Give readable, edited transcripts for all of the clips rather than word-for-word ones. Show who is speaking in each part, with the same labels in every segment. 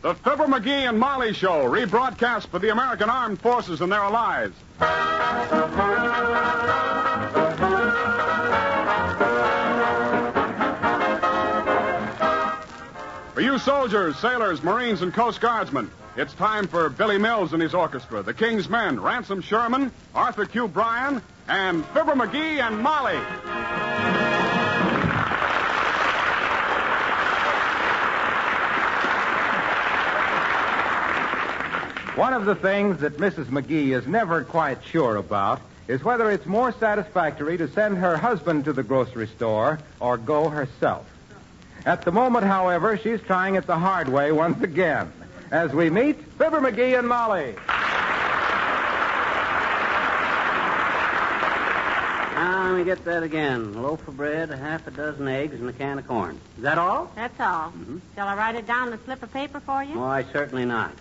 Speaker 1: The Fibber McGee and Molly Show, rebroadcast for the American Armed Forces and their allies. For you soldiers, sailors, Marines, and Coast Guardsmen, it's time for Billy Mills and his orchestra, the King's Men, Ransom Sherman, Arthur Q. Bryan, and Fibber McGee and Molly.
Speaker 2: One of the things that Mrs. McGee is never quite sure about is whether it's more satisfactory to send her husband to the grocery store or go herself. At the moment, however, she's trying it the hard way once again. As we meet Fibber McGee and Molly.
Speaker 3: Now, let me get that again. A loaf of bread, half a dozen eggs, and a can of corn. Is that all?
Speaker 4: That's all. Mm-hmm. Shall I write it down on a slip of paper for you?
Speaker 3: Why, certainly not.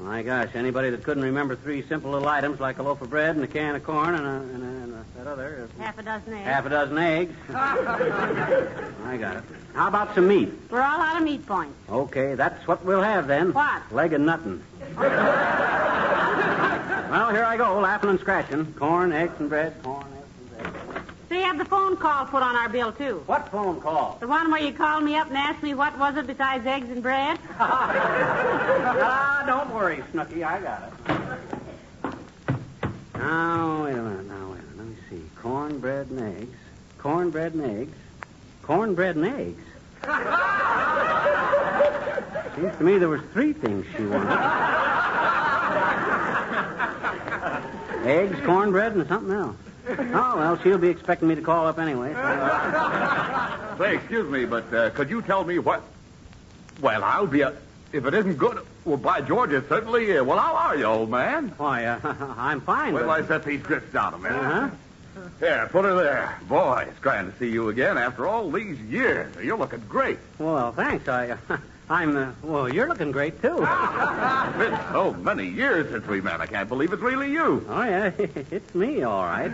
Speaker 3: My gosh, anybody that couldn't remember three simple little items like a loaf of bread and a can of corn and that other...
Speaker 4: Half a dozen eggs.
Speaker 3: Half a dozen eggs. I got it. How about some meat?
Speaker 4: We're all out of meat points.
Speaker 3: Okay, that's what we'll have then.
Speaker 4: What?
Speaker 3: Leg of nuttin'. Well, here I go, laughing and scratching. Corn, eggs, and bread. Corn, eggs, and bread.
Speaker 4: So you have the phone call put on our bill, too.
Speaker 3: What phone call?
Speaker 4: The one where you called me up and asked me what was it besides eggs and bread?
Speaker 3: Don't worry, Snooky. I got it. Now, wait a minute. Let me see. Cornbread and eggs. Cornbread and eggs. Cornbread and eggs. Seems to me there was three things she wanted. Eggs, cornbread, and something else. Oh, well, she'll be expecting me to call up anyway.
Speaker 5: Say, excuse me, but could you tell me what... Well, I'll be a... If it isn't good, well, by George, it certainly is. Well, how are you, old man?
Speaker 3: Why, I'm fine.
Speaker 5: Well,
Speaker 3: but...
Speaker 5: I set these grips down a minute.
Speaker 3: Uh-huh.
Speaker 5: Here, put her there. Boy, it's grand to see you again after all these years. You're looking great.
Speaker 3: Well, thanks. Well, you're looking great, too.
Speaker 5: It's been so many years since we met. I can't believe it's really you.
Speaker 3: Oh, yeah, it's me, all right.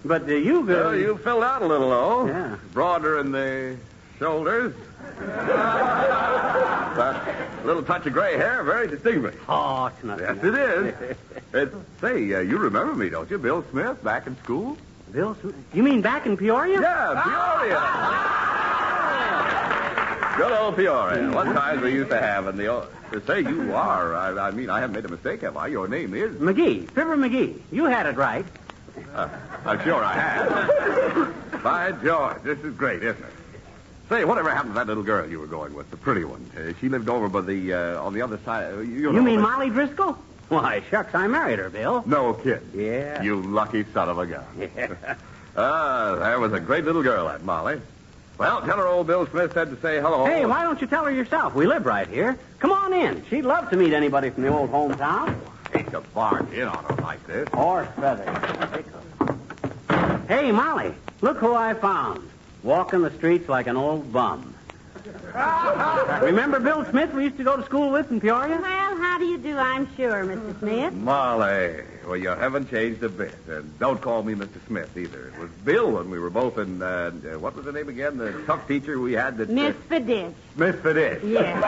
Speaker 3: But you...
Speaker 5: Well, you filled out a little, though.
Speaker 3: Yeah.
Speaker 5: Broader in the shoulders. That little touch of gray hair, very distinguished.
Speaker 3: Oh, it's nothing.
Speaker 5: Yes, it is. Say, you remember me, don't you? Bill Smith, back in school?
Speaker 3: Bill Smith? You mean back in Peoria?
Speaker 5: Yeah, Peoria. Good old Peoria. What times we used to have in the old... Say, you are. I mean, I haven't made a mistake, have I? Your name is...
Speaker 3: McGee. Fibber McGee. You had it right.
Speaker 5: I'm sure I have. By George, this is great, isn't it? Say, whatever happened to that little girl you were going with, the pretty one? She lived over by the, on the other side. You
Speaker 3: mean Molly Driscoll? Why, shucks, I married her, Bill.
Speaker 5: No kid.
Speaker 3: Yeah.
Speaker 5: You lucky son of a gun.
Speaker 3: Yeah.
Speaker 5: There was a great little girl, that Molly. Well, tell her old Bill Smith said to say hello.
Speaker 3: Hey, why don't you tell her yourself? We live right here. Come on in. She'd love to meet anybody from the old hometown.
Speaker 5: Hate to barge in on her like this.
Speaker 3: Horse feathers. Hey, Molly, look who I found. Walking the streets like an old bum. Remember Bill Smith we used to go to school with in Peoria?
Speaker 4: Well, how do you do, I'm sure, Mr. Smith.
Speaker 5: Molly, well, you haven't changed a bit. And don't call me Mr. Smith, either. It was Bill when we were both in, what was the name again? The tuck teacher we had that...
Speaker 4: Miss Fadish.
Speaker 5: Miss Fadish.
Speaker 4: Yes.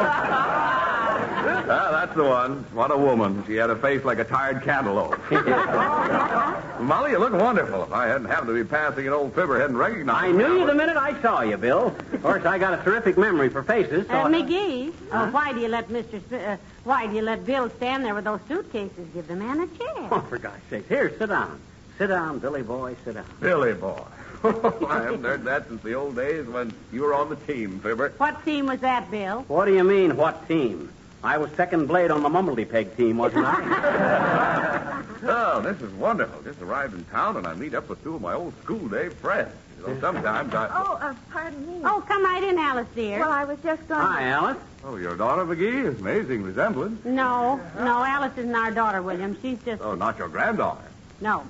Speaker 5: That's the one. What a woman. She had a face like a tired cantaloupe. Molly, you look wonderful. If I hadn't happened to be passing an old Fibber, hadn't recognized
Speaker 3: I knew you the minute I saw you, Bill. Of course, I got a terrific memory for faces. So
Speaker 4: McGee, why do you let why do you let Bill stand there with those suitcases? Give the man a chair.
Speaker 3: Oh, for gosh sakes. Here, sit down. Sit down, Billy boy, sit down.
Speaker 5: Billy boy. I haven't heard that since the old days when you were on the team, Fibber.
Speaker 4: What team was that, Bill?
Speaker 3: What do you mean, what team? I was second blade on the Mumbledy Peg team, wasn't I?
Speaker 5: Oh, this is wonderful. Just arrived in town, and I meet up with two of my old school day friends. You know, sometimes I...
Speaker 6: Oh, pardon me.
Speaker 4: Oh, come right in, Alice, dear.
Speaker 6: Well, I was just going
Speaker 3: Hi, Alice.
Speaker 5: Oh, your daughter, McGee? Amazing resemblance.
Speaker 4: No, Alice isn't our daughter, William. She's just...
Speaker 5: Oh, not your granddaughter.
Speaker 4: No.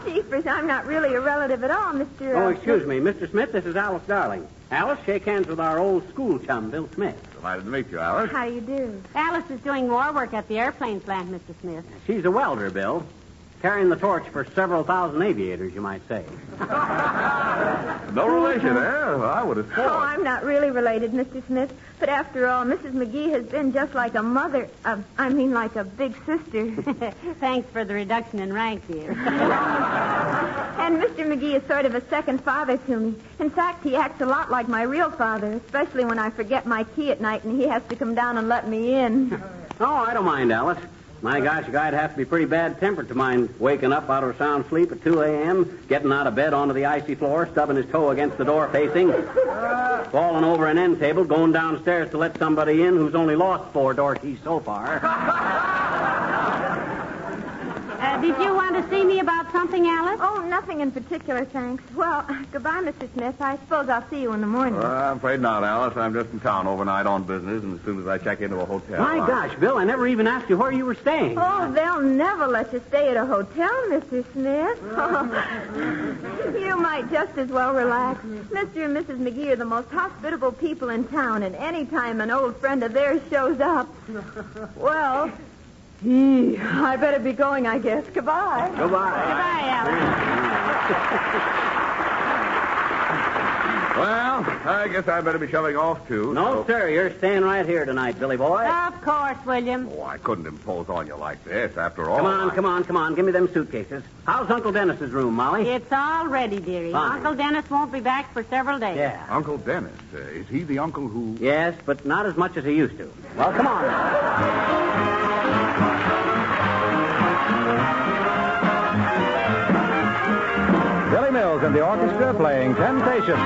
Speaker 6: Jeepers, I'm not really a relative at all, Mr.
Speaker 3: Oh, excuse me. Mr. Smith, this is Alice Darling. Alice, shake hands with our old school chum, Bill Smith.
Speaker 5: Delighted to meet you, Alice.
Speaker 6: How do you do?
Speaker 4: Alice is doing war work at the airplane plant, Mr. Smith.
Speaker 3: She's a welder, Bill. Carrying the torch for several thousand aviators, you might say.
Speaker 5: No relation, eh? Well, I would have
Speaker 6: Oh,
Speaker 5: thought.
Speaker 6: I'm not really related, Mr. Smith. But after all, Mrs. McGee has been just like a mother. Like a big sister.
Speaker 4: Thanks for the reduction in rank, dear.
Speaker 6: And Mr. McGee is sort of a second father to me. In fact, he acts a lot like my real father, especially when I forget my key at night and he has to come down and let me in.
Speaker 3: Oh, I don't mind, Alice. My gosh, a guy'd have to be pretty bad-tempered to mind waking up out of a sound sleep at 2 a.m., getting out of bed onto the icy floor, stubbing his toe against the door facing, falling over an end table, going downstairs to let somebody in who's only lost 4 door keys so far.
Speaker 4: Did you want to see me about something, Alice?
Speaker 6: Oh, nothing in particular, thanks. Well, goodbye, Mr. Smith. I suppose I'll see you in the morning.
Speaker 5: I'm afraid not, Alice. I'm just in town overnight on business, and as soon as I check into a hotel...
Speaker 3: My gosh, Bill, I never even asked you where you were staying.
Speaker 6: Oh, they'll never let you stay at a hotel, Mr. Smith. You might just as well relax. Mr. and Mrs. McGee are the most hospitable people in town, and any time an old friend of theirs shows up, well... I better be going, I guess. Goodbye.
Speaker 3: Goodbye.
Speaker 4: Goodbye, Alice.
Speaker 5: Well, I guess I better be shoving off, too.
Speaker 3: No, sir, you're staying right here tonight, Billy boy.
Speaker 4: Of course, William.
Speaker 5: Oh, I couldn't impose on you like this, after all.
Speaker 3: Come on. Give me them suitcases. How's Uncle Dennis's room, Molly?
Speaker 4: It's all ready, dearie.
Speaker 3: Fine.
Speaker 4: Uncle Dennis won't be back for several days.
Speaker 3: Yeah.
Speaker 1: Uncle Dennis. Is he the uncle who...
Speaker 3: Yes, but not as much as he used to. Well, come on now.
Speaker 2: Billy Mills and the orchestra playing Temptation.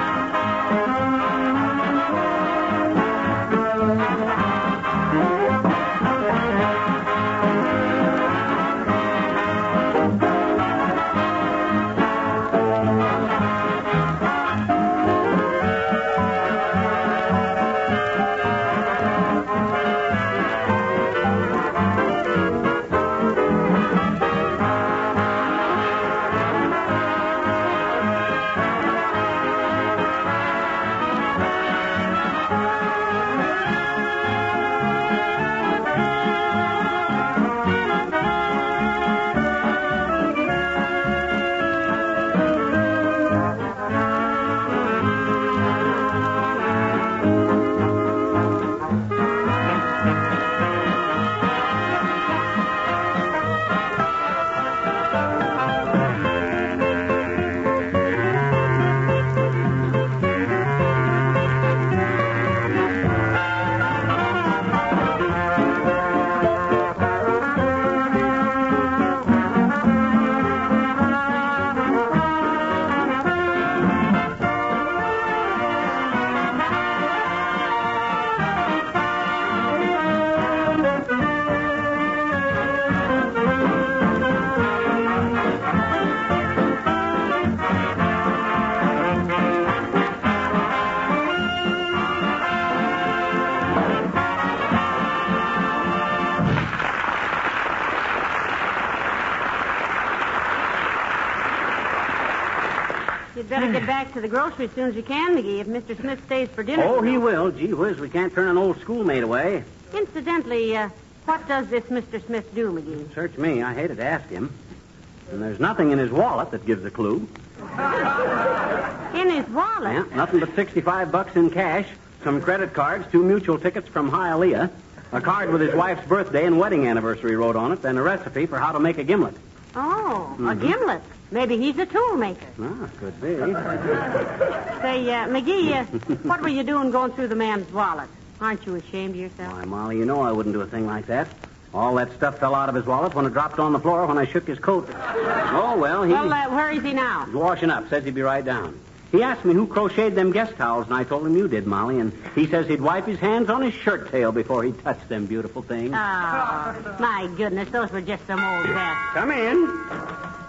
Speaker 4: You'd better get back to the grocery as soon as you can, McGee, if Mr. Smith stays for dinner.
Speaker 3: Oh, he will. Gee whiz, we can't turn an old schoolmate away.
Speaker 4: Incidentally, what does this Mr. Smith do, McGee?
Speaker 3: Search me. I hated to ask him. And there's nothing in his wallet that gives a clue.
Speaker 4: In his wallet?
Speaker 3: Yeah, nothing but $65 in cash, some credit cards, 2 mutual tickets from Hialeah, a card with his wife's birthday and wedding anniversary wrote on it, and a recipe for how to make a gimlet.
Speaker 4: Oh, a gimlet. Maybe he's a tool maker.
Speaker 3: Ah, could be.
Speaker 4: Say, McGee, what were you doing going through the man's wallet? Aren't you ashamed of yourself?
Speaker 3: Why, Molly, you know I wouldn't do a thing like that. All that stuff fell out of his wallet when it dropped on the floor when I shook his coat. Oh, well,
Speaker 4: Well, where is he now?
Speaker 3: He's washing up. Says he'd be right down. He asked me who crocheted them guest towels, and I told him you did, Molly. And he says he'd wipe his hands on his shirt tail before he touched them beautiful things.
Speaker 4: Oh, my goodness, those were just some old vests.
Speaker 3: Come in.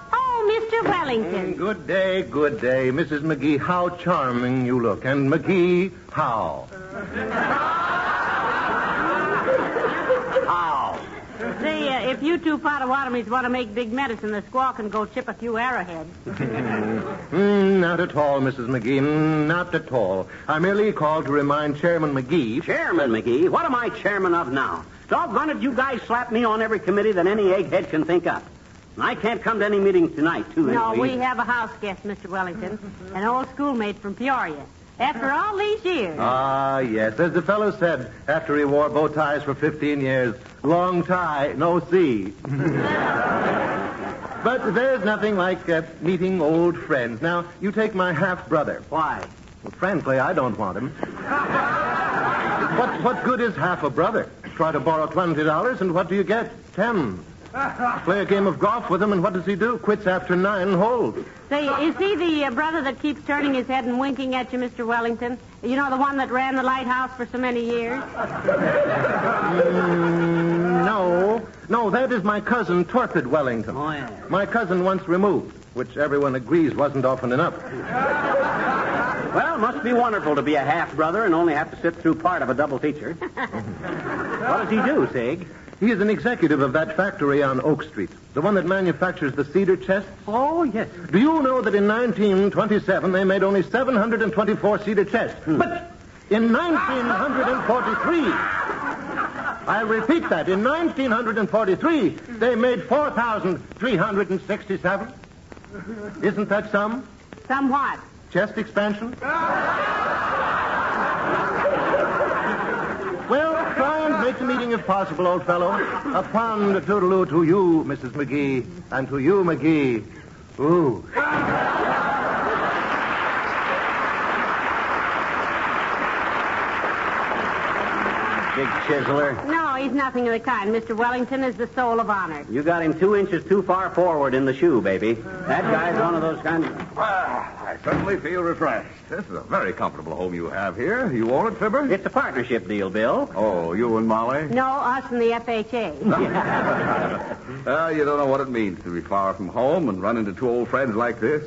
Speaker 4: Oh, Mr. Wellington.
Speaker 7: Good day, good day. Mrs. McGee, how charming you look. And McGee, how?
Speaker 3: How?
Speaker 4: Say, if you two Potawatomis want to make big medicine, the squaw can go chip a few arrowheads.
Speaker 7: Not at all, Mrs. McGee. Not at all. I merely called to remind Chairman McGee.
Speaker 3: Chairman McGee? What am I chairman of now? Doggone it, you guys slap me on every committee that any egghead can think up. I can't come to any meetings tonight, too.
Speaker 4: No,
Speaker 3: anyway.
Speaker 4: we have a house guest, Mr. Wellington, an old schoolmate from Peoria. After all these years.
Speaker 7: Ah, yes. As the fellow said after he wore bow ties for 15 years, long tie, no see. But there's nothing like meeting old friends. Now, you take my half-brother.
Speaker 3: Why?
Speaker 7: Well, frankly, I don't want him. What good is half a brother? Try to borrow $20, and what do you get? 10. Play a game of golf with him, and what does he do? Quits after 9 holes.
Speaker 4: Say, is he the brother that keeps turning his head and winking at you, Mr. Wellington? You know, the one that ran the lighthouse for so many years?
Speaker 7: No, that is my cousin, Torpid Wellington.
Speaker 3: Oh, yeah.
Speaker 7: My cousin once removed, which everyone agrees wasn't often enough.
Speaker 3: Well, it must be wonderful to be a half-brother and only have to sit through part of a double feature. What does he do, Sig?
Speaker 7: He is an executive of that factory on Oak Street, the one that manufactures the cedar chests.
Speaker 3: Oh, yes.
Speaker 7: Do you know that in 1927 they made only 724 cedar chests? But in 1943, I repeat that, in 1943, they made 4,367. Isn't that some?
Speaker 4: Somewhat.
Speaker 7: Chest expansion? Well, try and make the meeting if possible, old fellow. A fond toodaloo to you, Mrs. McGee, and to you, McGee. Ooh.
Speaker 3: Big chiseler.
Speaker 4: No, he's nothing of the kind. Mr. Wellington is the soul of honor.
Speaker 3: You got him 2 inches too far forward in the shoe, baby. That guy's one of those kinds of...
Speaker 5: Well, I certainly feel refreshed. This is a very comfortable home you have here. You own it, Fibber?
Speaker 3: It's a partnership deal, Bill.
Speaker 5: Oh, you and Molly?
Speaker 4: No, us and the FHA.
Speaker 5: You don't know what it means to be far from home and run into 2 old friends like this.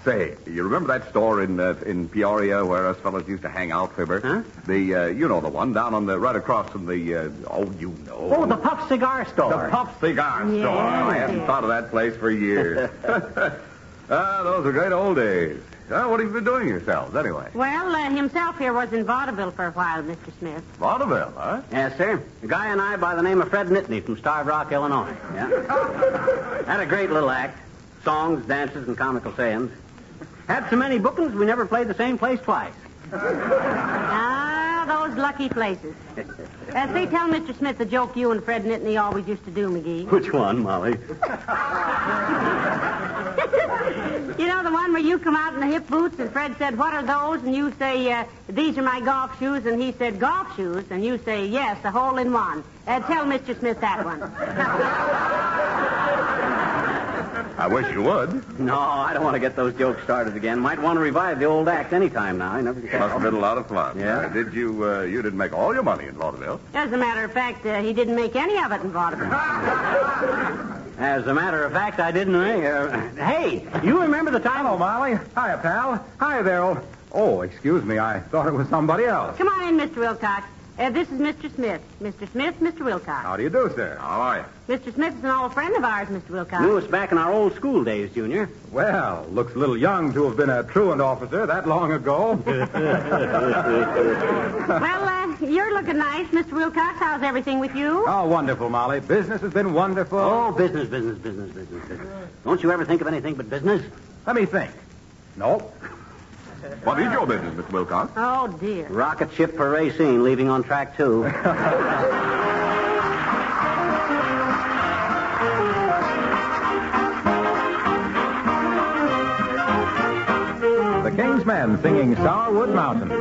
Speaker 5: Say, you remember that store in Peoria where us fellows used to hang out, Fibber?
Speaker 3: Huh?
Speaker 5: You know the one down on the right across from the you know.
Speaker 3: Oh, the Puff Cigar Store.
Speaker 5: The Puff Cigar Store. I hadn't thought of that place for years. Those are great old days. What have you been doing yourselves, anyway?
Speaker 4: Well, himself here was in vaudeville for a while, Mr. Smith.
Speaker 5: Vaudeville, huh?
Speaker 3: Yes, sir. A guy and I by the name of Fred Nittany from Starved Rock, Illinois. Yeah. Had a great little act. Songs, dances, and comical sayings. Had so many bookings, we never played the same place twice.
Speaker 4: Ah, those lucky places. Say, tell Mr. Smith the joke you and Fred Nittany always used to do, McGee.
Speaker 3: Which one, Molly?
Speaker 4: You know, the one where you come out in the hip boots and Fred said, what are those? And you say, these are my golf shoes. And he said, golf shoes? And you say, yes, a hole in one. Tell Mr. Smith that one.
Speaker 5: I wish you would.
Speaker 3: No, I don't want to get those jokes started again. Might want to revive the old act anytime now. I never
Speaker 5: Must have been a lot of fun.
Speaker 3: Yeah.
Speaker 5: You didn't make all your money in vaudeville.
Speaker 4: As a matter of fact, he didn't make any of it in vaudeville.
Speaker 3: As a matter of fact, I didn't. Hey, you remember the time?
Speaker 2: Hello, Molly. Hiya, pal. Hi there, old... Oh, excuse me. I thought it was somebody else.
Speaker 4: Come on in, Mr. Wilcox. This is Mr. Smith. Mr. Smith, Mr. Wilcox.
Speaker 2: How do you do, sir?
Speaker 5: How are you?
Speaker 4: Mr. Smith is an old friend of ours, Mr. Wilcox.
Speaker 3: Knew us back in our old school days, Junior.
Speaker 2: Well, looks a little young to have been a truant officer that long ago.
Speaker 4: Well, you're looking nice, Mr. Wilcox. How's everything with you?
Speaker 2: Oh, wonderful, Molly. Business has been wonderful.
Speaker 3: Oh, business. Don't you ever think of anything but business?
Speaker 2: Let me think. Nope.
Speaker 5: What is your business, Mr. Wilcox?
Speaker 4: Oh, dear.
Speaker 3: Rocket ship for Racine, leaving on track 2.
Speaker 2: The King's Men singing Sourwood Mountain.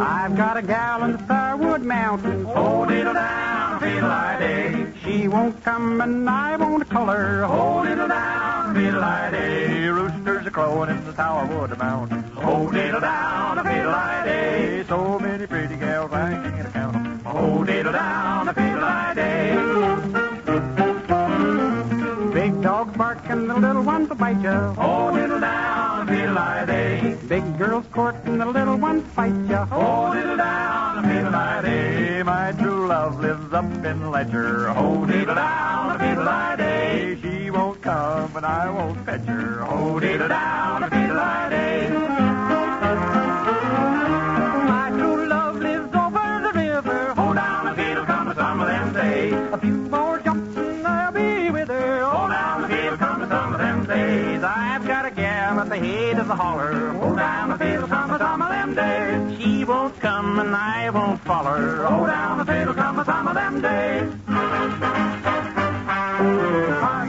Speaker 8: I've got a gal in the Sourwood Mountains.
Speaker 9: Hold it down, fiddle-I-day.
Speaker 8: She won't come and I won't call her.
Speaker 9: Hold it down, fiddle-I-day. Roosters are crowing in the Sourwood Mountains. Hold it down, fiddle-I-day.
Speaker 8: So many pretty gals I can't count 'em.
Speaker 9: Hold it down, fiddle-I-day.
Speaker 8: Big dogs barking, the little ones will bite ya.
Speaker 9: Hold it down, fiddle-I-day.
Speaker 8: Big girls courting, the little ones fight ya.
Speaker 9: Hold it down, fiddle-I-day.
Speaker 8: My true love lives up in Ledger.
Speaker 9: Hold it down, fiddle-I-day.
Speaker 8: She won't come and I won't fetch her.
Speaker 9: Hold it down, fiddle-I-day.
Speaker 8: My true love lives over the river.
Speaker 9: Hold down, a fiddle, come some of them days.
Speaker 8: A few more jumps and I'll
Speaker 9: the holler. Oh, down the fiddle, some of them days. She won't come and I won't follow her. Oh, down the fiddle, some of them days. I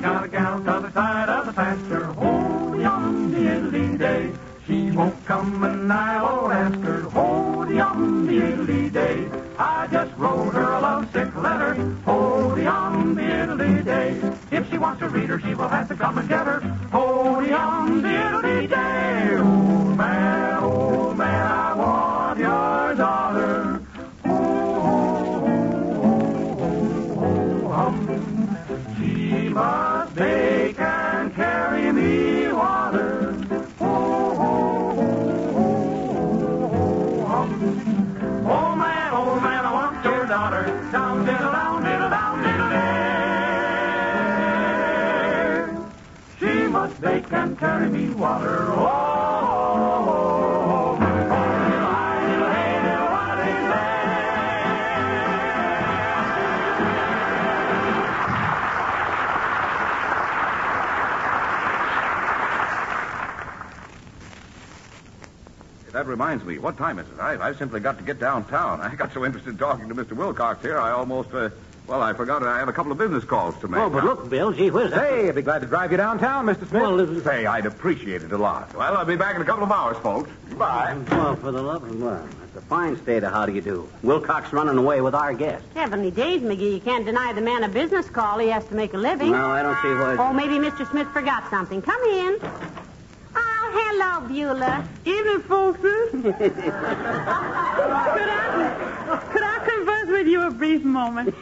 Speaker 9: got a gal to the side of the pasture. Oh, yum, the diddly day. She won't come and I won't ask her. Oh, yum, the diddly day. I just wrote her a lovesick letter. Oh, yum, the diddly day. If she wants to read her, she will have to come and get her. Oh, yum, the diddly day. Old man, I want your daughter. She must bake and carry me water. Oh, man, I want your daughter. Down, diddle, down, diddle, down, diddle, day. She must bake and carry me water. Oh, diddle, hi, diddle, hey, diddle, what is
Speaker 5: That reminds me. What time is it? I've simply got to get downtown. I got so interested in talking to Mr. Wilcox here, I almost, I forgot I have a couple of business calls to make.
Speaker 3: Oh, but look, Bill, gee whiz.
Speaker 2: Hey, I'd be glad to drive you downtown, Mr. Smith.
Speaker 3: Well,
Speaker 5: Say, I'd appreciate it a lot. Well, I'll be back in a couple of hours, folks. Goodbye.
Speaker 3: Well, for the love of that's a fine state of how do you do. Wilcox running away with our guest.
Speaker 4: Heavenly days, McGee. You can't deny the man a business call. He has to make a living.
Speaker 3: No, I don't see why.
Speaker 4: Oh, maybe Mr. Smith forgot something. Come in. Oh, hello, Beulah.
Speaker 8: Evening, folks. Could I converse with you a brief moment?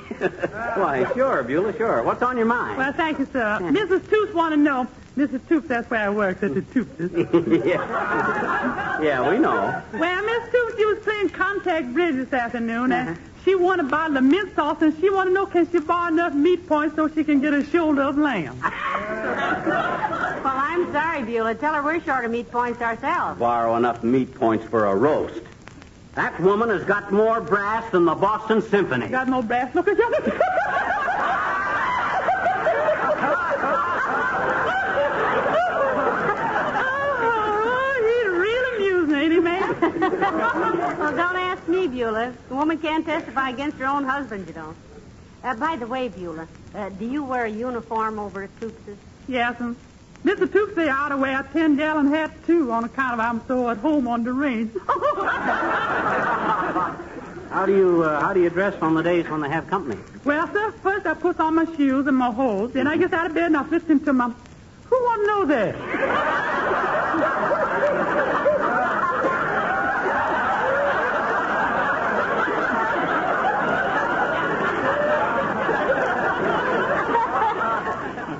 Speaker 3: Why, sure, Beulah, sure. What's on your mind?
Speaker 8: Well, thank you, sir. Mrs. Toops want to know. Mrs. Toops, that's where I work, at the Toops.
Speaker 3: Yeah, we know.
Speaker 8: Well, Miss Toops, she was playing contact bridge this afternoon, and she won a bottle of mint sauce, and she want to know, can she borrow enough meat points so she can get a shoulder of lamb?
Speaker 4: Well, I'm sorry, Beulah. Tell her we're short of meat points ourselves.
Speaker 3: Borrow enough meat points for a roast. That woman has got more brass than the Boston Symphony.
Speaker 8: Got no brass. Look at you. He's real amusing, ain't he, man?
Speaker 4: Well, don't ask me, Beulah. The woman can't testify against her own husband, you don't. By the way, Beulah, do you wear a uniform over at Toops's?
Speaker 8: Yes, and Mr. Toops say I ought to wear a 10-gallon hat, too, on account of I'm so at home on the range.
Speaker 3: How do you dress on the days when they have company?
Speaker 8: Well, sir, first I put on my shoes and my hose, then I get out of bed and I listen to my... Who want to know that?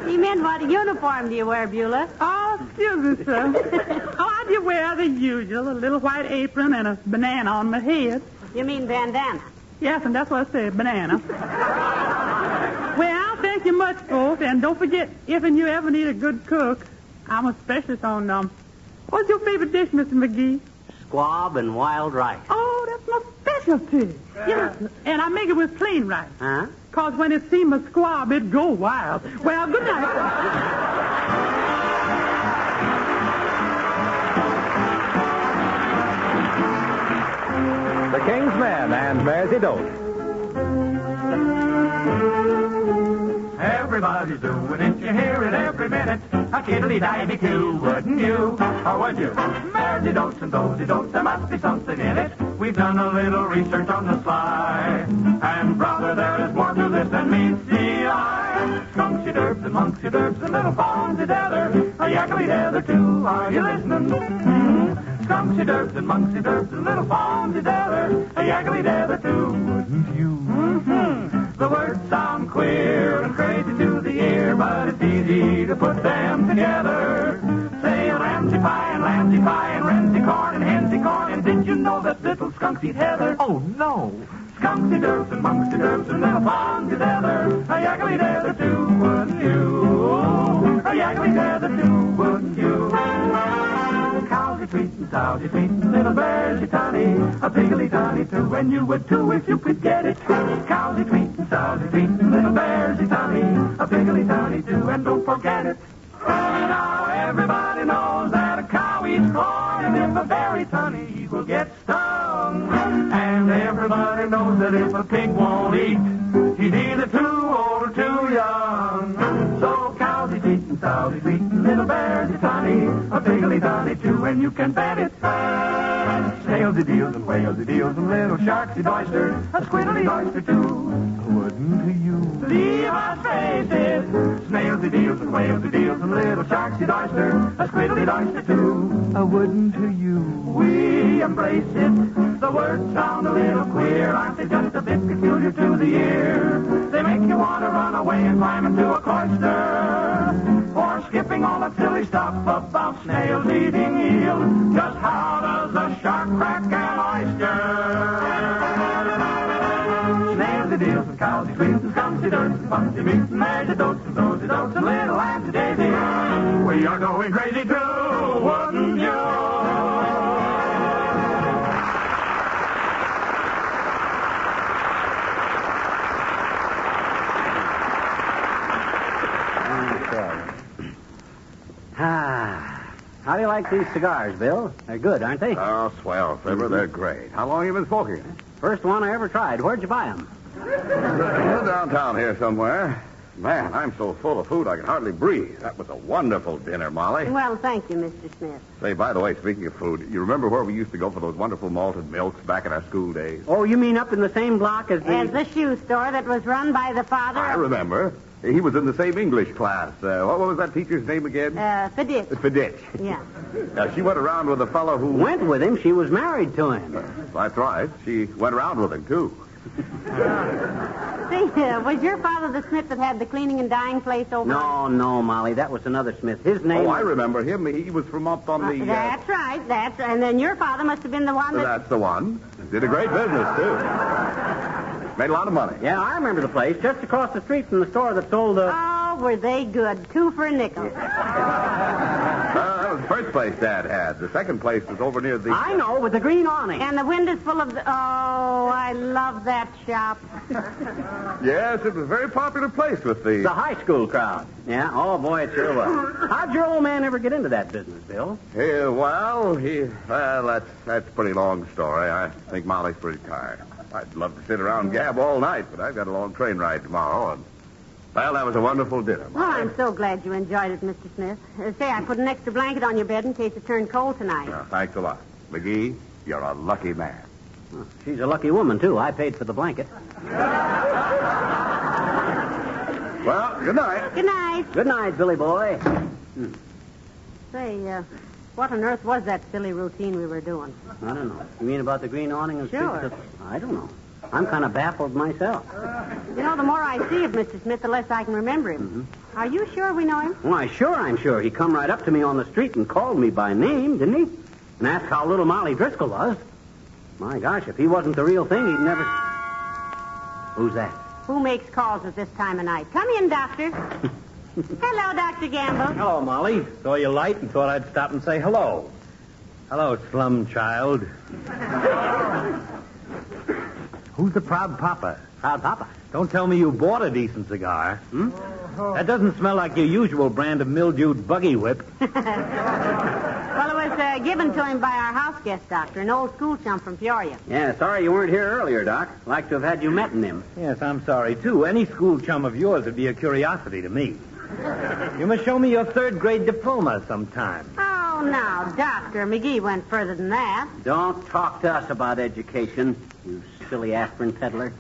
Speaker 4: He meant what uniform do you wear, Beulah?
Speaker 8: Oh, excuse me, sir. I do wear the usual, a little white apron and a banana on my head.
Speaker 4: You mean bandana?
Speaker 8: Yes, and that's what I said, banana. Well, thank you much, folks, and don't forget, if and you ever need a good cook, I'm a specialist on, what's your favorite dish, Mr. McGee?
Speaker 3: Squab and wild rice.
Speaker 8: Oh, that's my specialty. Yes, and I make it with plain rice.
Speaker 3: Huh?
Speaker 8: Because when it seems a squab, it go wild. Well, good night.
Speaker 2: The King's Men and Mersey Dote.
Speaker 9: Everybody's doing it, you hear it every minute. A kiddly-divey too, wouldn't you? Or would you? Mersey dotes and dozy dotes, there must be something in it. We've done a little research on the sly. And brother, there is more to this than meets the eye. Skunksy derbs and monksy derbs and little fawnsy tether. A yackly tether too, are you listening? Skunksy derbs and monksy derbs and little fawnsy tether. A yackly tether too, wouldn't you? The words sound queer and crazy to the ear, but it's easy to put them together. Say Ramsey pie and Lamsey pie and Ramsey corn and Hensey corn, and did you know that little skunks eat heather? Oh, no. Skunksy derbs and monksy derbs and little fawns together. A yackly tether too, wouldn't you? A yackly tether too, wouldn't you? Cowsy tweet and sowsy tweet and little bearsy tunny. A piggly tunny too, and you would too if you could get it. Cowsy tweet and sowsy tweet and little bearsy tunny. A piggly tunny too, and don't forget it. Now everybody knows that a cow each coin, and if a very tunny eagle gets stung. And everybody knows that if a pig won't eat, he's either too old or too young. So cows eat and sows eat, and little bears eat honey, a piggly dunny too, and you can bet it. Snails eat eels and whales eat eels, and little sharks eat oysters, a squiddly oyster too. Wouldn't you leave us faces? Snails eat eels and whales eat eels, and little sharks eat oysters, a squiddly oyster too. Wouldn't you? We embrace it. The words sound a little queer, aren't they just a bit peculiar to the ear? They make you want to run away and climb into a cloister. Or skipping all that silly stuff about snails eating eels. Just how does a shark crack an oyster? Snails eat eels and cows eat wheels and skunks eat dirt and funky meats and there's a dotes and those and little lambs and daisies. We are going crazy too, wouldn't you?
Speaker 3: How do you like these cigars, Bill? They're good, aren't they?
Speaker 5: Oh, swell, Fibber. They're great. How long have you been smoking?
Speaker 3: First one I ever tried. Where'd you buy them?
Speaker 5: Downtown here somewhere. Man, I'm so full of food I can hardly breathe. That was a wonderful dinner, Molly.
Speaker 4: Well, thank you, Mr. Smith.
Speaker 5: Say, by the way, speaking of food, you remember where we used to go for those wonderful malted milks back in our school days?
Speaker 3: Oh, you mean up in the same block as the...
Speaker 4: As the shoe store that was run by the father
Speaker 5: I
Speaker 4: of...
Speaker 5: remember. He was in the same English class. What was that teacher's name again?
Speaker 4: Fiditch.
Speaker 5: Fiditch.
Speaker 4: Yeah.
Speaker 5: She went around with a fellow who...
Speaker 3: Went with him? She was married to him.
Speaker 5: That's right. She went around with him, too.
Speaker 4: See, was your father the Smith that had the cleaning and dyeing place over?
Speaker 3: No, Molly. That was another Smith. His name...
Speaker 5: Oh, I remember him. He was from up on the...
Speaker 4: That's right. And then your father must have been the one that...
Speaker 5: That's the one. Did a great business, too. Made a lot of money.
Speaker 3: Yeah, I remember the place. Just across the street from the store that sold the...
Speaker 4: Oh, were they good. 2 for a nickel.
Speaker 5: That was the first place Dad had. The second place was over near the...
Speaker 3: I know, with the green awning.
Speaker 4: And the windows full of... Oh, I love that shop.
Speaker 5: Yes, it was a very popular place with the...
Speaker 3: The high school crowd. Yeah? Oh, boy, it sure was. How'd your old man ever get into that business, Bill?
Speaker 5: Well, that's a pretty long story. I think Molly's pretty tired. I'd love to sit around and gab all night, but I've got a long train ride tomorrow, and... Well, that was a wonderful dinner, Molly.
Speaker 4: Well, I'm so glad you enjoyed it, Mr. Smith. Say, I put an extra blanket on your bed in case it turned cold tonight.
Speaker 5: Thanks a lot. McGee, you're a lucky man.
Speaker 3: Well, she's a lucky woman, too. I paid for the blanket.
Speaker 5: Well, good night.
Speaker 4: Good night.
Speaker 3: Good night, Billy boy.
Speaker 4: Say, what on earth was that silly routine we were doing?
Speaker 3: I don't know. You mean about the green awning and
Speaker 4: Sure.
Speaker 3: street? I don't know. I'm kind of baffled myself.
Speaker 4: You know, the more I see of Mr. Smith, the less I can remember him.
Speaker 3: Mm-hmm.
Speaker 4: Are you sure we know him?
Speaker 3: Why, sure, I'm sure. He come right up to me on the street and called me by name, didn't he? And asked how little Molly Driscoll was. My gosh, if he wasn't the real thing, he'd never... Who's that?
Speaker 4: Who makes calls at this time of night? Come in, Doctor. Hello, Dr. Gamble.
Speaker 10: Hello, Molly. Saw you light and thought I'd stop and say hello. Hello, slum child. Who's the proud papa?
Speaker 3: Proud Papa.
Speaker 10: Don't tell me you bought a decent cigar. Hmm? That doesn't smell like your usual brand of mildewed buggy whip.
Speaker 4: Well, it was given to him by our house guest doctor, an old school chum from Peoria.
Speaker 3: Yeah, sorry you weren't here earlier, Doc. Like to have had you met him.
Speaker 10: Yes, I'm sorry, too. Any school chum of yours would be a curiosity to me. You must show me your third-grade diploma sometime.
Speaker 4: Oh, now, Dr. McGee went further than that.
Speaker 3: Don't talk to us about education, you silly aspirin peddler.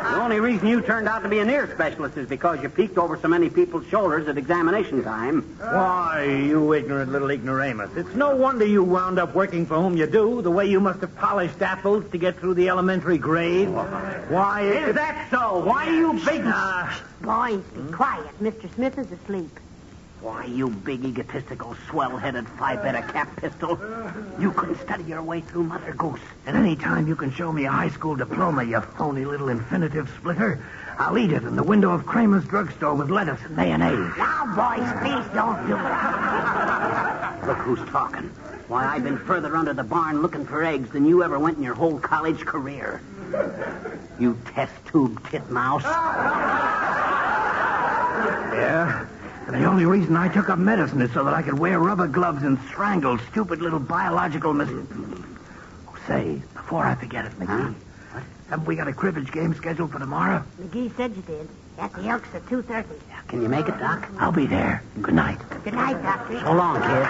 Speaker 3: The only reason you turned out to be an ear specialist is because you peeked over so many people's shoulders at examination time.
Speaker 10: Why, you ignorant little ignoramus. It's no wonder you wound up working for whom you do, the way you must have polished apples to get through the elementary grades. Why,
Speaker 3: Is that so? Why you big...
Speaker 4: Boys, be quiet. Mr. Smith is asleep.
Speaker 3: Why, you big egotistical, swell-headed, Phi-Beta cap pistol. You couldn't study your way through Mother Goose.
Speaker 10: And any time you can show me a high school diploma, you phony little infinitive splitter, I'll eat it in the window of Kramer's drugstore with lettuce and mayonnaise.
Speaker 4: Now, boys, please don't do that.
Speaker 3: Look who's talking. Why, I've been further under the barn looking for eggs than you ever went in your whole college career. You test tube titmouse.
Speaker 10: Yeah? And the only reason I took up medicine is so that I could wear rubber gloves and strangle stupid little biological Say, before I forget it, McGee. What? Haven't we got a cribbage game scheduled for tomorrow?
Speaker 4: McGee said you did. At the Elks at 2:30.
Speaker 3: Yeah, can you make it, Doc?
Speaker 10: I'll be there. Good night.
Speaker 4: Good night, Doctor.
Speaker 3: So long, kid.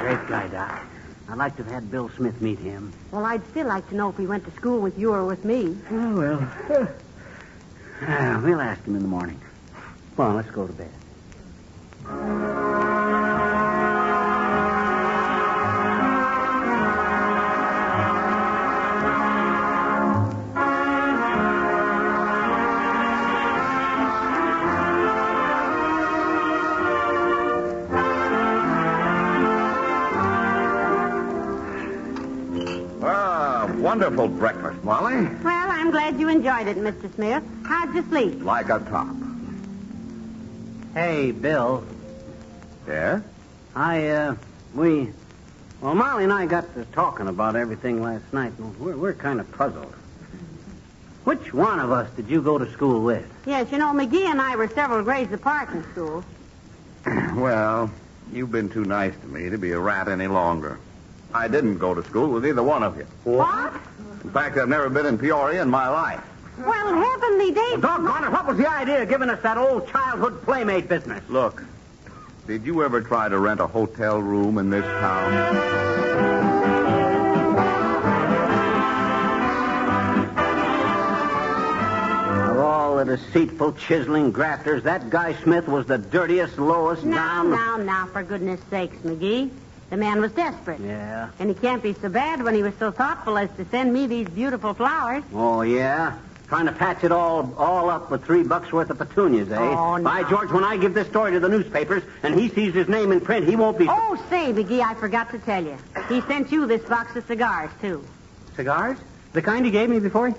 Speaker 3: Great guy, Doc. I'd like to have had Bill Smith meet him.
Speaker 4: Well, I'd still like to know if he went to school with you or with me.
Speaker 3: Oh, well. We'll ask him in the morning. Come on, let's go to bed.
Speaker 5: Wonderful breakfast, Molly.
Speaker 4: Well, I'm glad you enjoyed it, Mr. Smith. How'd you sleep?
Speaker 5: Like a top.
Speaker 3: Hey, Bill.
Speaker 5: Yeah?
Speaker 3: Well, Molly and I got to talking about everything last night, and we're kind of puzzled. Which one of us did you go to school with?
Speaker 4: Yes, you know, McGee and I were several grades apart in school.
Speaker 5: Well, you've been too nice to me to be a rat any longer. I didn't go to school with either one of you.
Speaker 4: What?
Speaker 5: In fact, I've never been in Peoria in my life.
Speaker 4: Well, heavenly days.
Speaker 3: Well, doggone it, what was the idea of giving us that old childhood playmate business?
Speaker 5: Look, did you ever try to rent a hotel room in this town?
Speaker 3: Of all the deceitful, chiseling grafters, that guy Smith was the dirtiest, lowest down...
Speaker 4: Now, for goodness sakes, McGee. The man was desperate.
Speaker 3: Yeah.
Speaker 4: And he can't be so bad when he was so thoughtful as to send me these beautiful flowers.
Speaker 3: Oh, yeah? Trying to patch it all up with $3 worth of petunias, eh?
Speaker 4: Oh, no.
Speaker 3: By George, when I give this story to the newspapers and he sees his name in print, he won't be...
Speaker 4: Oh, say, McGee, I forgot to tell you. He sent you this box of cigars, too.
Speaker 3: Cigars? The kind he gave me before?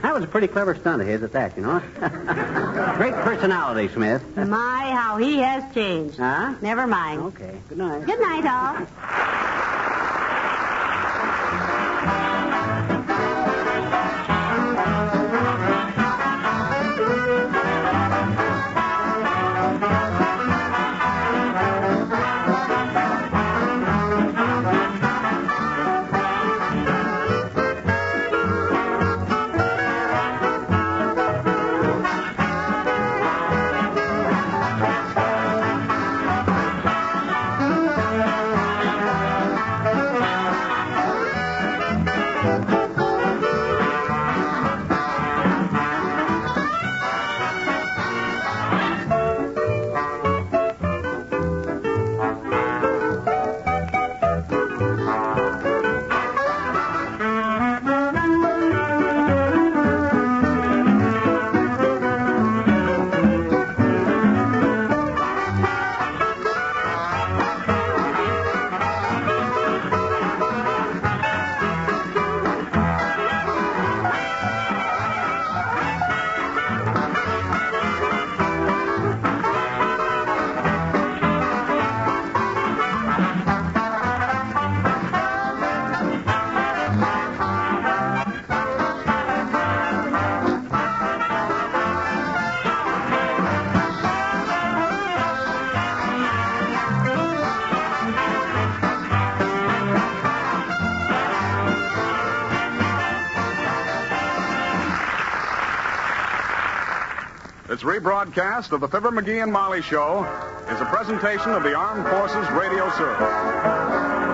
Speaker 3: That was a pretty clever stunt of his at that, you know. Great personality, Smith.
Speaker 4: My, how he has changed.
Speaker 3: Huh?
Speaker 4: Never mind.
Speaker 3: Okay. Good night.
Speaker 4: Good night, all.
Speaker 1: This rebroadcast of the Fibber McGee and Molly Show is a presentation of the Armed Forces Radio Service.